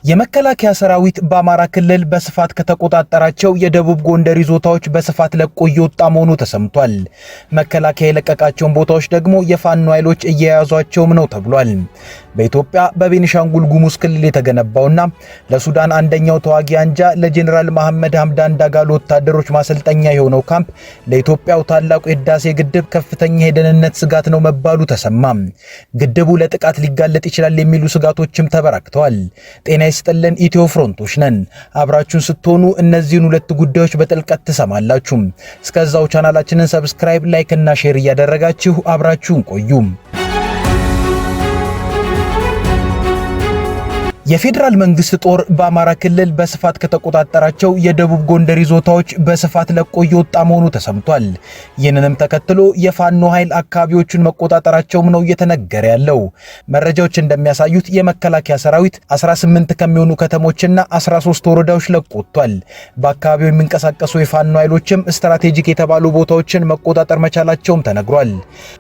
የመከላከያ ሰራዊት በአማራ ክልል በስፋት ከተቆጣጠራቸው የደቡብ ጎንደር ይዞታዎች በስፋት ለቆ እየወጣ መሆኑ ተሰምቷል። መከላከያ የለቀቃቸውን ቦታዎች ደግሞ የፋኖ ኃይሎች እየያዟቸውም ነው ተብሏል። በኢትዮጵያ በቤኒሻንጉል ጉሙዝ ክልል የተገነባውና ለሱዳን አንደኛው ተዋጊ አንጃ ለጄኔራል መሐመድ ሐምዳን ዳጋሎ ወታደሮች ማሰልጠኛ የሆነው ካምፕ ለኢትዮጵያው ታላቁ የህዳሴ ግድብ ከፍተኛ የደህንነት ስጋት ነው መባሉ ተሰማ። ግድቡ ለጥቃት ሊጋለጥ ይችላል የሚሉ ስጋቶችም ተበራክተዋል። ጤና ይስጥልን ኢትዮ ፍሮንቶች ነን። አብራችሁን ስትሆኑ እነዚህን ሁለት ጉዳዮች በጥልቀት ትሰማላችሁ። እስከዛው ቻናላችንን ሰብስክራይብ፣ ላይክ እና ሼር እያደረጋችሁ አብራችሁን ቆዩ። የፌዴራል መንግስት ጦር በአማራ ክልል በስፋት ከተቆጣጠራቸው የደቡብ ጎንደር ይዞታዎች በስፋት ለቆ እየወጣ መሆኑ ተሰምቷል። ይህንንም ተከትሎ የፋኖ ኃይል አካባቢዎቹን መቆጣጠራቸውም ነው እየተነገረ ያለው። መረጃዎች እንደሚያሳዩት የመከላከያ ሰራዊት 18 ከሚሆኑ ከተሞችና 13 ወረዳዎች ለቆ ወጥቷል። በአካባቢው የሚንቀሳቀሱ የፋኖ ኃይሎችም ስትራቴጂክ የተባሉ ቦታዎችን መቆጣጠር መቻላቸውም ተነግሯል።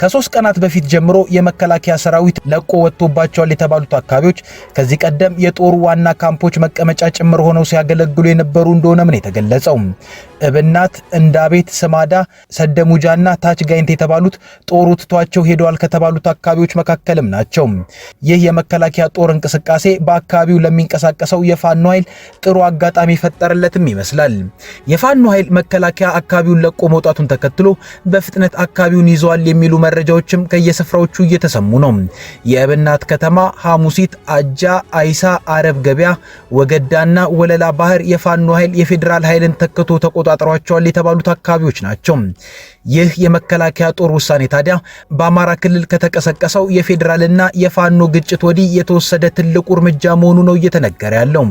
ከ3 ቀናት በፊት ጀምሮ የመከላከያ ሰራዊት ለቆ ወጥቶባቸዋል የተባሉት አካባቢዎች ከዚህ ቀደም የጦር ዋና ካምፖች መቀመጫ ጭምር ሆነው ሲያገለግሉ የነበሩ እንደሆነም ነው የተገለጸው። እብናት፣ እንዳቤት፣ ስማዳ፣ ሰደሙጃና ታች ጋይንት የተባሉት ጦሩ ትቷቸው ሄደዋል ከተባሉት አካባቢዎች መካከልም ናቸው። ይህ የመከላከያ ጦር እንቅስቃሴ በአካባቢው ለሚንቀሳቀሰው የፋኖ ኃይል ጥሩ አጋጣሚ ፈጠረለትም ይመስላል። የፋኖ ኃይል መከላከያ አካባቢውን ለቆ መውጣቱን ተከትሎ በፍጥነት አካባቢውን ይዘዋል የሚሉ መረጃዎችም ከየስፍራዎቹ እየተሰሙ ነው። የእብናት ከተማ፣ ሐሙሲት፣ አጃ፣ አይሳ፣ አረብ ገበያ፣ ወገዳና ወለላ ባህር የፋኖ ኃይል የፌዴራል ኃይልን ተክቶ ተቆጣጥሯቸዋል የተባሉት አካባቢዎች ናቸው። ይህ የመከላከያ ጦር ውሳኔ ታዲያ በአማራ ክልል ከተቀሰቀሰው የፌዴራልና የፋኖ ግጭት ወዲህ የተወሰደ ትልቁ እርምጃ መሆኑ ነው እየተነገረ ያለው።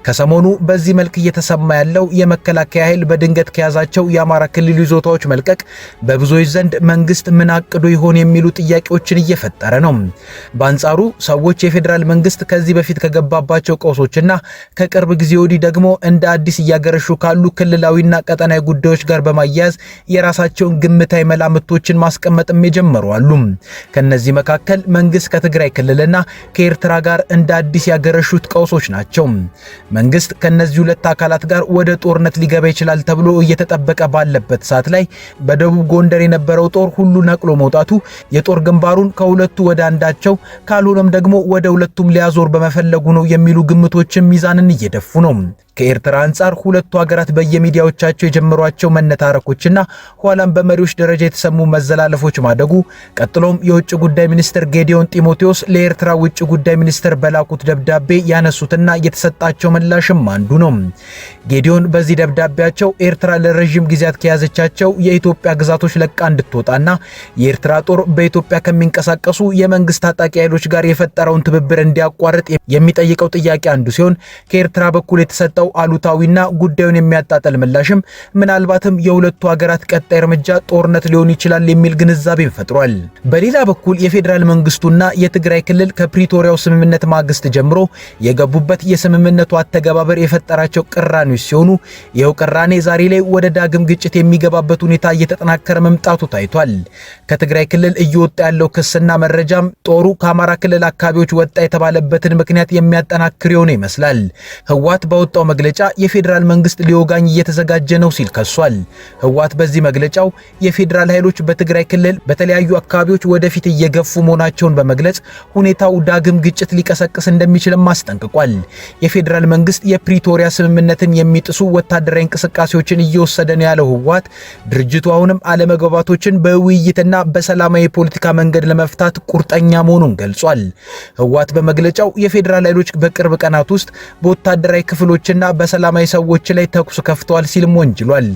ከሰሞኑ በዚህ መልክ እየተሰማ ያለው የመከላከያ ኃይል በድንገት ከያዛቸው የአማራ ክልል ይዞታዎች መልቀቅ በብዙዎች ዘንድ መንግስት ምን አቅዶ ይሆን የሚሉ ጥያቄዎችን እየፈጠረ ነው። በአንጻሩ ሰዎች የፌዴራል መንግስት ከዚህ በፊት ከገባባቸው ቀውሶችና ከቅርብ ጊዜ ወዲህ ደግሞ እንደ አዲስ እያገረሹ ካሉ ክልላዊና ቀጠናዊ ጉዳዮች ጋር በማያያዝ የራሳቸውን ግምታዊ መላምቶችን ማስቀመጥም የጀመሩ አሉ። ከነዚህ መካከል መንግስት ከትግራይ ክልልና ከኤርትራ ጋር እንደ አዲስ ያገረሹት ቀውሶች ናቸው። መንግስት ከነዚህ ሁለት አካላት ጋር ወደ ጦርነት ሊገባ ይችላል ተብሎ እየተጠበቀ ባለበት ሰዓት ላይ በደቡብ ጎንደር የነበረው ጦር ሁሉ ነቅሎ መውጣቱ የጦር ግንባሩን ከሁለቱ ወደ አንዳቸው ካልሆነም ደግሞ ወደ ሁለቱም ሊያዞር በመፈለጉ ነው የሚሉ ግምቶችን ሚዛንን እየደፉ ነው። ከኤርትራ አንጻር ሁለቱ ሀገራት በየሚዲያዎቻቸው የጀመሯቸው መነታረኮችና ኋላም በመሪዎች ደረጃ የተሰሙ መዘላለፎች ማደጉ፣ ቀጥሎም የውጭ ጉዳይ ሚኒስትር ጌዲዮን ጢሞቴዎስ ለኤርትራ ውጭ ጉዳይ ሚኒስትር በላኩት ደብዳቤ ያነሱትና የተሰጣቸው ምላሽም አንዱ ነው። ጌዲዮን በዚህ ደብዳቤያቸው ኤርትራ ለረጅም ጊዜያት ከያዘቻቸው የኢትዮጵያ ግዛቶች ለቃ እንድትወጣና የኤርትራ ጦር በኢትዮጵያ ከሚንቀሳቀሱ የመንግስት ታጣቂ ኃይሎች ጋር የፈጠረውን ትብብር እንዲያቋርጥ የሚጠይቀው ጥያቄ አንዱ ሲሆን ከኤርትራ በኩል የተሰጠው አሉታዊና ጉዳዩን የሚያጣጣል ምላሽም ምናልባትም የሁለቱ ሀገራት ቀጣይ እርምጃ ጦርነት ሊሆን ይችላል የሚል ግንዛቤን ፈጥሯል። በሌላ በኩል የፌዴራል መንግስቱና የትግራይ ክልል ከፕሪቶሪያው ስምምነት ማግስት ጀምሮ የገቡበት የስምምነቱ አተገባበር የፈጠራቸው ቅራኔዎች ሲሆኑ ይኸው ቅራኔ ዛሬ ላይ ወደ ዳግም ግጭት የሚገባበት ሁኔታ እየተጠናከረ መምጣቱ ታይቷል። ከትግራይ ክልል እየወጣ ያለው ክስና መረጃም ጦሩ ከአማራ ክልል አካባቢዎች ወጣ የተባለበትን ምክንያት የሚያጠናክር የሆነ ይመስላል። ህወሓት በወጣው መግለጫ የፌዴራል መንግስት ሊወጋኝ እየተዘጋጀ ነው ሲል ከሷል። ህወሓት በዚህ መግለጫው የፌዴራል ኃይሎች በትግራይ ክልል በተለያዩ አካባቢዎች ወደፊት እየገፉ መሆናቸውን በመግለጽ ሁኔታው ዳግም ግጭት ሊቀሰቅስ እንደሚችልም አስጠንቅቋል። የፌዴራል መንግስት የፕሪቶሪያ ስምምነትን የሚጥሱ ወታደራዊ እንቅስቃሴዎችን እየወሰደ ነው ያለው ህወሓት ድርጅቱ አሁንም አለመግባባቶችን በውይይትና በሰላማዊ የፖለቲካ መንገድ ለመፍታት ቁርጠኛ መሆኑን ገልጿል። ህወሓት በመግለጫው የፌዴራል ኃይሎች በቅርብ ቀናት ውስጥ በወታደራዊ ክፍሎችና በሰላማዊ ሰዎች ላይ ተኩስ ከፍተዋል ሲልም ወንጅሏል።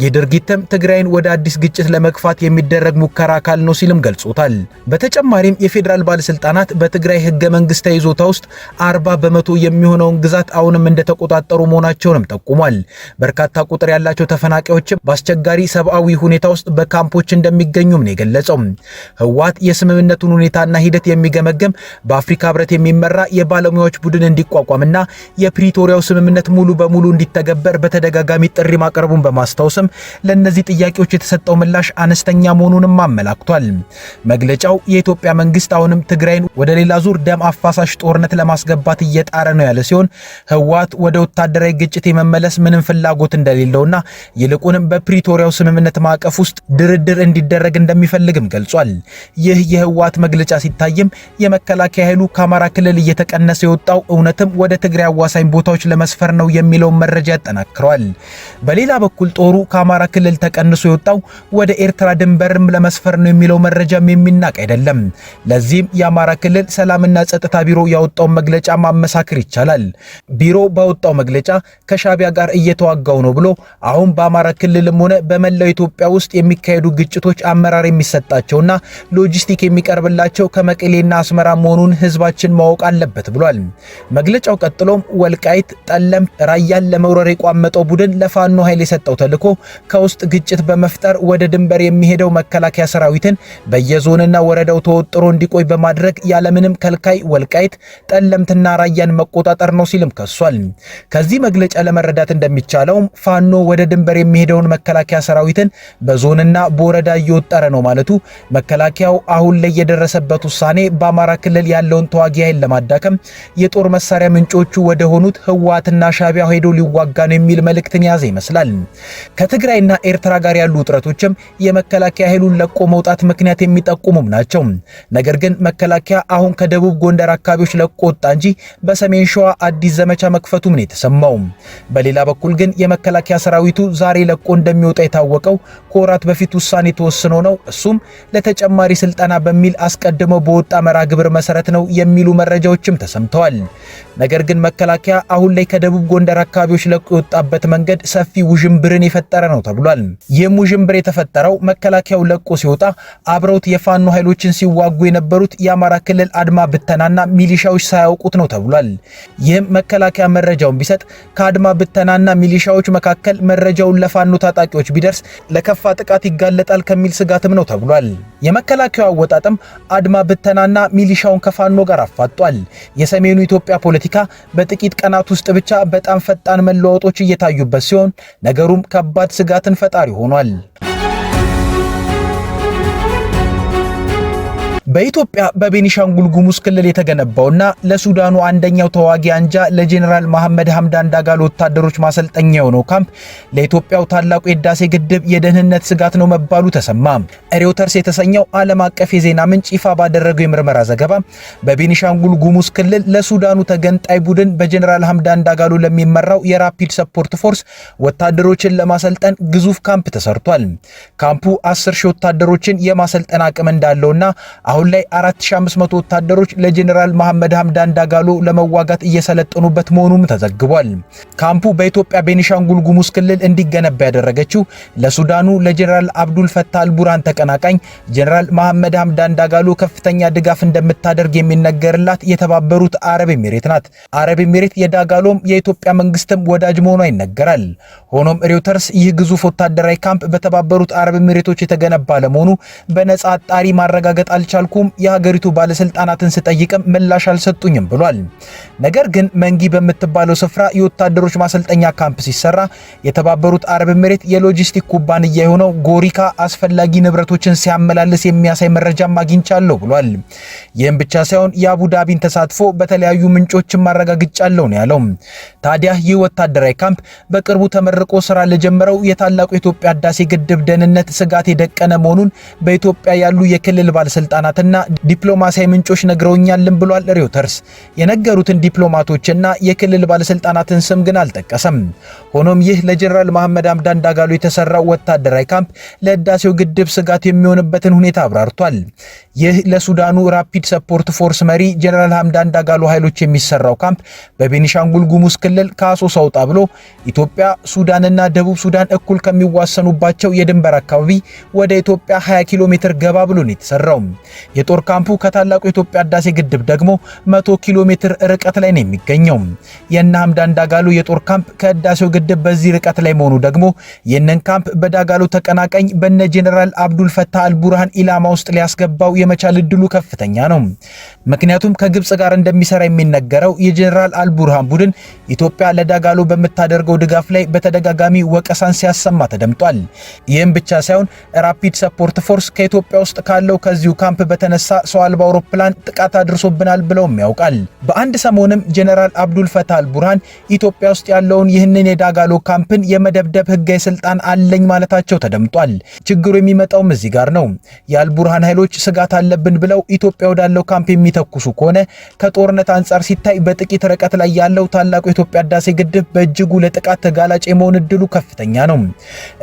ይህ ድርጊትም ትግራይን ወደ አዲስ ግጭት ለመግፋት የሚደረግ ሙከራ አካል ነው ሲልም ገልጾታል። በተጨማሪም የፌዴራል ባለስልጣናት በትግራይ ህገ መንግስታዊ ይዞታ ውስጥ 40 በመቶ የሚሆነውን ግዛት አሁንም እንደተቆጣጠሩ መሆናቸውንም ጠቁሟል። በርካታ ቁጥር ያላቸው ተፈናቃዮችም በአስቸጋሪ ሰብአዊ ሁኔታ ውስጥ በካምፖች እንደሚገኙም ነው የገለጸው። ህወሓት የስምምነቱን ሁኔታና ሂደት የሚገመገም በአፍሪካ ህብረት የሚመራ የባለሙያዎች ቡድን እንዲቋቋምና የፕሪቶሪያው ስምምነት ስምምነት ሙሉ በሙሉ እንዲተገበር በተደጋጋሚ ጥሪ ማቅረቡን በማስታወስም ለነዚህ ጥያቄዎች የተሰጠው ምላሽ አነስተኛ መሆኑንም አመላክቷል። መግለጫው የኢትዮጵያ መንግስት አሁንም ትግራይን ወደ ሌላ ዙር ደም አፋሳሽ ጦርነት ለማስገባት እየጣረ ነው ያለ ሲሆን ህወሓት ወደ ወታደራዊ ግጭት የመመለስ ምንም ፍላጎት እንደሌለውና ይልቁንም በፕሪቶሪያው ስምምነት ማዕቀፍ ውስጥ ድርድር እንዲደረግ እንደሚፈልግም ገልጿል። ይህ የህወሓት መግለጫ ሲታይም የመከላከያ ኃይሉ ከአማራ ክልል እየተቀነሰ የወጣው እውነትም ወደ ትግራይ አዋሳኝ ቦታዎች ለመስፈር ነው የሚለውን መረጃ ያጠናክረዋል። በሌላ በኩል ጦሩ ከአማራ ክልል ተቀንሶ የወጣው ወደ ኤርትራ ድንበርም ለመስፈር ነው የሚለው መረጃም የሚናቅ አይደለም። ለዚህም የአማራ ክልል ሰላምና ጸጥታ ቢሮ ያወጣው መግለጫ ማመሳከር ይቻላል። ቢሮ ባወጣው መግለጫ ከሻቢያ ጋር እየተዋጋው ነው ብሎ አሁን በአማራ ክልልም ሆነ በመላው ኢትዮጵያ ውስጥ የሚካሄዱ ግጭቶች አመራር የሚሰጣቸውና ሎጂስቲክ የሚቀርብላቸው ከመቀሌና አስመራ መሆኑን ህዝባችን ማወቅ አለበት ብሏል። መግለጫው ቀጥሎም ወልቃይት፣ ጠለምት፣ ራያን ለመውረር የቋመጠው ቡድን ለፋኖ ኃይል የሰጠው ተልዕኮ ከውስጥ ግጭት በመፍጠር ወደ ድንበር የሚሄደው መከላከያ ሰራዊትን በየዞንና ወረዳው ተወጥሮ እንዲቆይ በማድረግ ያለምንም ከልካይ ወልቃይት፣ ጠለምትና ራያን መቆጣጠር ነው ሲልም ከሷል። ከዚህ መግለጫ ለመረዳት እንደሚቻለው ፋኖ ወደ ድንበር የሚሄደውን መከላከያ ሰራዊትን በዞንና በወረዳ እየወጠረ ነው ማለቱ መከላከያው አሁን ላይ የደረሰበት ውሳኔ በአማራ ክልል ያለውን ተዋጊ ኃይል ለማዳከም የጦር መሳሪያ ምንጮቹ ወደ ሆኑት ህወሓትና ሻቢያ ሄዶ ሊዋጋ ነው የሚል መልእክትን የያዘ ይመስላል። ከትግራይና ኤርትራ ጋር ያሉ ውጥረቶችም የመከላከያ ኃይሉን ለቆ መውጣት ምክንያት የሚጠቁሙም ናቸው። ነገር ግን መከላከያ አሁን ከደቡብ ጎንደር አካባቢዎች ለቆ ወጣ እንጂ በሰሜን ሸዋ አዲስ ዘመቻ መክፈቱም ነው የተሰማው። በሌላ በኩል ግን የመከላከያ ሰራዊቱ ዛሬ ለቆ እንደሚወጣ የታወቀው ከወራት በፊት ውሳኔ ተወስኖ ነው። እሱም ለተጨማሪ ስልጠና በሚል አስቀድመው በወጣ መርሃ ግብር መሰረት ነው የሚሉ መረጃዎችም ተሰምተዋል። ነገር ግን መከላከያ አሁን ላይ ከደቡብ ጎንደር አካባቢዎች ለቆ የወጣበት መንገድ ሰፊ ውዥንብርን የፈጠረ ነው ተብሏል። ይህም ውዥንብር የተፈጠረው መከላከያው ለቆ ሲወጣ አብረውት የፋኖ ኃይሎችን ሲዋጉ የነበሩት የአማራ ክልል አድማ ብተናና ሚሊሻዎች ሳያውቁት ነው ተብሏል። ይህም መከላከያ መረጃውን ቢሰጥ ከአድማ ብተናና ሚሊሻዎች መካከል መረጃውን ለፋኖ ታጣቂዎች ቢደርስ ለከፋ ጥቃት ይጋለጣል ከሚል ስጋትም ነው ተብሏል። የመከላከያው አወጣጥም አድማ ብተናና ሚሊሻውን ከፋኖ ጋር አፋጧል። የሰሜኑ ኢትዮጵያ ፖለቲካ በጥቂት ቀናት ውስጥ ብቻ በጣም ፈጣን መለዋወጦች እየታዩበት ሲሆን ነገሩም ከባድ ስጋትን ፈጣሪ ሆኗል። በኢትዮጵያ በቤኒሻንጉል ጉሙዝ ክልል የተገነባውና ለሱዳኑ አንደኛው ተዋጊ አንጃ ለጄኔራል መሐመድ ሐምዳን ዳጋሎ ወታደሮች ማሰልጠኛ የሆነው ካምፕ ለኢትዮጵያው ታላቁ የህዳሴ ግድብ የደህንነት ስጋት ነው መባሉ ተሰማ። ሪውተርስ የተሰኘው ዓለም አቀፍ የዜና ምንጭ ይፋ ባደረገው የምርመራ ዘገባ በቤኒሻንጉል ጉሙዝ ክልል ለሱዳኑ ተገንጣይ ቡድን በጄኔራል ሐምዳን ዳጋሎ ለሚመራው የራፒድ ሰፖርት ፎርስ ወታደሮችን ለማሰልጠን ግዙፍ ካምፕ ተሰርቷል። ካምፑ 10,000 ወታደሮችን የማሰልጠን አቅም እንዳለውና አሁን ላይ 4500 ወታደሮች ለጄኔራል መሐመድ ሐምዳን ዳጋሎ ለመዋጋት እየሰለጠኑበት መሆኑም ተዘግቧል። ካምፑ በኢትዮጵያ ቤኒሻንጉል ጉሙዝ ክልል እንዲገነባ ያደረገችው ለሱዳኑ ለጄኔራል አብዱል ፈታህ አልቡርሃን ተቀናቃኝ ጄኔራል መሐመድ ሐምዳን ዳጋሎ ከፍተኛ ድጋፍ እንደምታደርግ የሚነገርላት የተባበሩት አረብ ኤሚሬት ናት። አረብ ኤሚሬት የዳጋሎም የኢትዮጵያ መንግስትም ወዳጅ መሆኗ ይነገራል። ሆኖም ሪውተርስ ይህ ግዙፍ ወታደራዊ ካምፕ በተባበሩት አረብ ኤሚሬቶች የተገነባ ለመሆኑ በነጻ አጣሪ ማረጋገጥ አልቻልኩም፣ የሀገሪቱ ባለስልጣናትን ስጠይቅም ምላሽ አልሰጡኝም ብሏል። ነገር ግን መንጊ በምትባለው ስፍራ የወታደሮች ማሰልጠኛ ካምፕ ሲሰራ የተባበሩት አረብ ኤሚሬት የሎጂስቲክ ኩባንያ የሆነው ጎሪካ አስፈላጊ ንብረቶችን ሲያመላልስ የሚያሳይ መረጃም አግኝቻለሁ ብሏል። ይህም ብቻ ሳይሆን የአቡዳቢን ተሳትፎ በተለያዩ ምንጮችም ማረጋግጫለሁ ነው ያለው። ታዲያ ይህ ወታደራዊ ካምፕ በቅርቡ ተመርቆ ስራ ለጀመረው የታላቁ የኢትዮጵያ ህዳሴ ግድብ ደህንነት ስጋት የደቀነ መሆኑን በኢትዮጵያ ያሉ የክልል ባለስልጣናትና ዲፕሎማሲያዊ ምንጮች ነግረውኛልም ብሏል ሪውተርስ። የነገሩትን ዲፕሎማቶችና የክልል ባለስልጣናትን ስም ግን አልጠቀሰም። ሆኖም ይህ ለጄኔራል መሐመድ ሐምዳን ዳጋሎ የተሰራው ወታደራዊ ካምፕ ለህዳሴው ግድብ ስጋት የሚሆንበትን ሁኔታ አብራርቷል። ይህ ለሱዳኑ ራፒድ ሰፖርት ፎርስ መሪ ጄኔራል ሐምዳን ዳጋሎ ኃይሎች የሚሰራው ካምፕ በቤኒሻንጉል ጉሙዝ ክልል ከአሶሳ ወጣ ብሎ ኢትዮጵያ፣ ሱዳንና ደቡብ ሱዳን እኩል ከሚዋሰኑባቸው የድንበር አካባቢ ወደ ኢትዮጵያ 20 ኪሎ ሜትር ገባ ብሎ ነው የተሰራው። የጦር ካምፑ ከታላቁ የኢትዮጵያ ህዳሴ ግድብ ደግሞ 100 ኪሎ ሜትር ርቀት ላይ ነው የሚገኘው። የእነ ሐምዳን ዳጋሎ የጦር ካምፕ ከህዳሴው ግድብ በዚህ ርቀት ላይ መሆኑ ደግሞ ይህንን ካምፕ በዳጋሎ ተቀናቃኝ በነ ጄኔራል አብዱል ፈታህ አልቡርሃን ኢላማ ውስጥ ሊያስገባው የመቻል እድሉ ከፍተኛ ነው። ምክንያቱም ከግብጽ ጋር እንደሚሰራ የሚነገረው የጄኔራል አልቡርሃን ቡድን ኢትዮጵያ ለዳጋሎ በምታደርገው ድጋፍ ላይ በተደጋጋሚ ወቀሳን ሲያሰማ ተደምጧል። ይህም ብቻ ሳይሆን ራፒድ ሰፖርት ፎርስ ከኢትዮጵያ ውስጥ ካለው ከዚሁ ካምፕ በተነሳ ሰው አልባ አውሮፕላን ጥቃት አድርሶብናል ብለውም ያውቃል። በአንድ ሰሞንም ጄኔራል አብዱል ፈታህ አልቡርሃን ኢትዮጵያ ውስጥ ያለውን ይህንን የዳጋሎ ካምፕን የመደብደብ ህጋዊ ስልጣን አለኝ ማለታቸው ተደምጧል። ችግሩ የሚመጣውም እዚህ ጋር ነው። የአልቡርሃን ኃይሎች ስጋት አለብን ብለው ኢትዮጵያ ወዳለው ካምፕ የሚተኩሱ ከሆነ ከጦርነት አንጻር ሲታይ በጥቂት ርቀት ላይ ያለው ታላቁ የኢትዮጵያ ህዳሴ ግድብ በእጅጉ ለጥቃት ተጋላጭ የመሆን እድሉ ከፍተኛ ነው።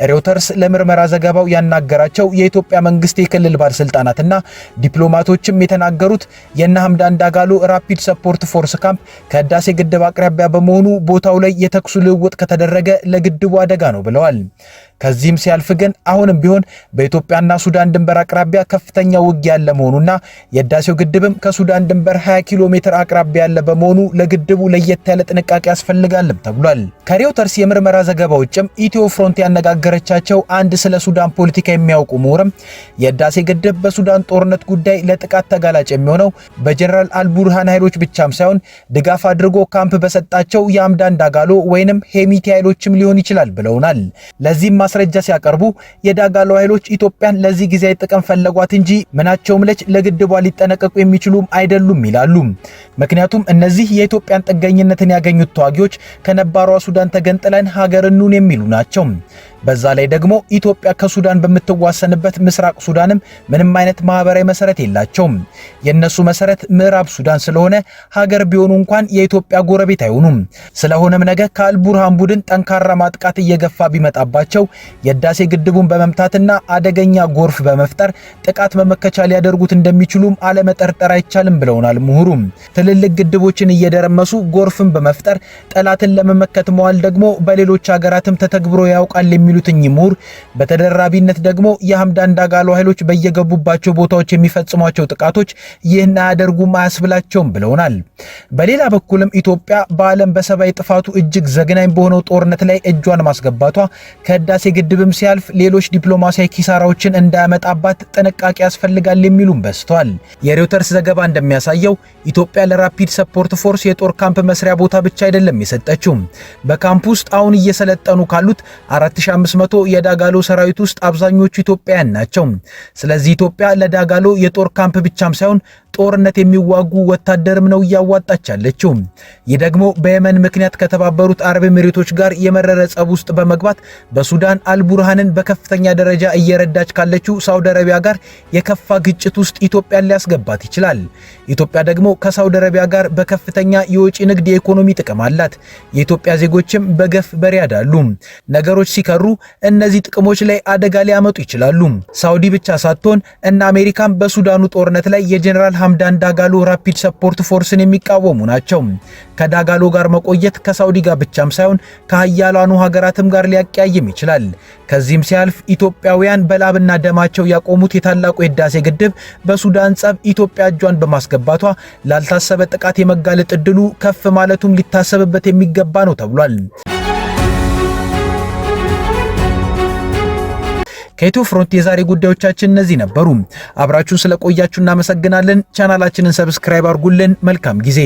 ሬውተርስ ለምርመራ ዘገባው ያናገራቸው የኢትዮጵያ መንግስት የክልል ባለስልጣናትና ዲፕሎማቶችም የተናገሩት የነ ሐምዳን ዳጋሎ ራፒድ ሰፖርት ፎርስ ካምፕ ከህዳሴ ግድብ አቅራቢያ በመሆኑ ቦታው ላይ የተኩስ ልውውጥ ከተደረገ ለግድቡ አደጋ ነው ብለዋል። ከዚህም ሲያልፍ ግን አሁንም ቢሆን በኢትዮጵያና ሱዳን ድንበር አቅራቢያ ከፍተኛ ውጊያ ያለ መሆኑና የህዳሴው ግድብም ከሱዳን ድንበር 20 ኪሎ ሜትር አቅራቢያ ያለ በመሆኑ ለግድቡ ለየት ያለ ጥንቃቄ ያስፈልጋልም ተብሏል። ከሬውተርስ የምርመራ ዘገባ ውጭም ኢትዮ ፍሮንት ያነጋገረቻቸው አንድ ስለ ሱዳን ፖለቲካ የሚያውቁ ምሁርም የህዳሴ ግድብ በሱዳን ጦርነት ጉዳይ ለጥቃት ተጋላጭ የሚሆነው በጄኔራል አልቡርሃን ኃይሎች ብቻም ሳይሆን ድጋፍ አድርጎ ካምፕ በሰጣቸው የሐምዳን ዳጋሎ ወይንም ሄሚቲ ኃይሎችም ሊሆን ይችላል ብለውናል። ለዚህም ማስረጃ ሲያቀርቡ የዳጋሎ ኃይሎች ኢትዮጵያን ለዚህ ጊዜያዊ ጥቅም ፈለጓት እንጂ ምናቸውም ለች ለግድቧ ሊጠነቀቁ የሚችሉም አይደሉም ይላሉ። ምክንያቱም እነዚህ የኢትዮጵያን ጥገኝነትን ያገኙት ተዋጊዎች ከነባሯ ሱዳን ተገንጥለን ሀገር እንሁን የሚሉ ናቸው። በዛ ላይ ደግሞ ኢትዮጵያ ከሱዳን በምትዋሰንበት ምስራቅ ሱዳንም ምንም አይነት ማህበራዊ መሰረት የላቸውም። የነሱ መሰረት ምዕራብ ሱዳን ስለሆነ ሀገር ቢሆኑ እንኳን የኢትዮጵያ ጎረቤት አይሆኑም። ስለሆነም ነገ ከአልቡርሃን ቡድን ጠንካራ ማጥቃት እየገፋ ቢመጣባቸው የህዳሴ ግድቡን በመምታትና አደገኛ ጎርፍ በመፍጠር ጥቃት መመከቻ ሊያደርጉት እንደሚችሉም አለመጠርጠር አይቻልም ብለውናል ምሁሩም። ትልልቅ ግድቦችን እየደረመሱ ጎርፍን በመፍጠር ጠላትን ለመመከት መዋል ደግሞ በሌሎች ሀገራትም ተተግብሮ ያውቃል የሚሉት ምሁር በተደራቢነት ደግሞ የሐምዳን ዳጋሎ ኃይሎች በየገቡባቸው ቦታዎች የሚፈጽሟቸው ጥቃቶች ይህን አያደርጉም አያስብላቸውም ብለውናል። በሌላ በኩልም ኢትዮጵያ በዓለም በሰብአዊ ጥፋቱ እጅግ ዘግናኝ በሆነው ጦርነት ላይ እጇን ማስገባቷ ከህዳሴ ግድብም ሲያልፍ ሌሎች ዲፕሎማሲያዊ ኪሳራዎችን እንዳያመጣባት ጥንቃቄ ያስፈልጋል የሚሉም በዝተዋል። የሬውተርስ ዘገባ እንደሚያሳየው ኢትዮጵያ ለራፒድ ሰፖርት ፎርስ የጦር ካምፕ መስሪያ ቦታ ብቻ አይደለም የሰጠችው። በካምፕ ውስጥ አሁን እየሰለጠኑ ካሉት 4500 የዳጋሎ ሰራዊት ውስጥ አብዛኞቹ ኢትዮጵያውያን ናቸው። ስለዚህ ኢትዮጵያ ለዳጋሎ የጦር ካምፕ ብቻም ሳይሆን ጦርነት የሚዋጉ ወታደርም ነው እያዋጣች ያለችው። ይህ ደግሞ በየመን ምክንያት ከተባበሩት አረብ ኤሚሬቶች ጋር የመረረ ጸብ ውስጥ በመግባት በሱዳን አልቡርሃንን በከፍተኛ ደረጃ እየረዳች ካለችው ሳውዲ አረቢያ ጋር የከፋ ግጭት ውስጥ ኢትዮጵያን ሊያስገባት ይችላል። ኢትዮጵያ ደግሞ ከሳውዲ አረቢያ ጋር በከፍተኛ የወጪ ንግድ የኢኮኖሚ ጥቅም አላት። የኢትዮጵያ ዜጎችም በገፍ በሪያድ አሉ። ነገሮች ሲከሩ እነዚህ ጥቅሞች ላይ አደጋ ሊያመጡ ይችላሉ። ሳውዲ ብቻ ሳትሆን እና አሜሪካም በሱዳኑ ጦርነት ላይ የጄኔራል ሐምዳን ዳጋሎ ራፒድ ሰፖርት ፎርስን የሚቃወሙ ናቸው። ከዳጋሎ ጋር መቆየት ከሳውዲ ጋር ብቻም ሳይሆን ከሀያላኑ ሀገራትም ጋር ሊያቀያይም ይችላል። ከዚህም ሲያልፍ ኢትዮጵያውያን በላብና ደማቸው ያቆሙት የታላቁ የህዳሴ ግድብ በሱዳን ጸብ ኢትዮጵያ እጇን በማስገባቷ ላልታሰበ ጥቃት የመጋለጥ እድሉ ከፍ ማለቱም ሊታሰብበት የሚገባ ነው ተብሏል። ከኢትዮ ፍሮንት የዛሬ ጉዳዮቻችን እነዚህ ነበሩ። አብራችሁን ስለቆያችሁ እናመሰግናለን። ቻናላችንን ሰብስክራይብ አድርጉልን። መልካም ጊዜ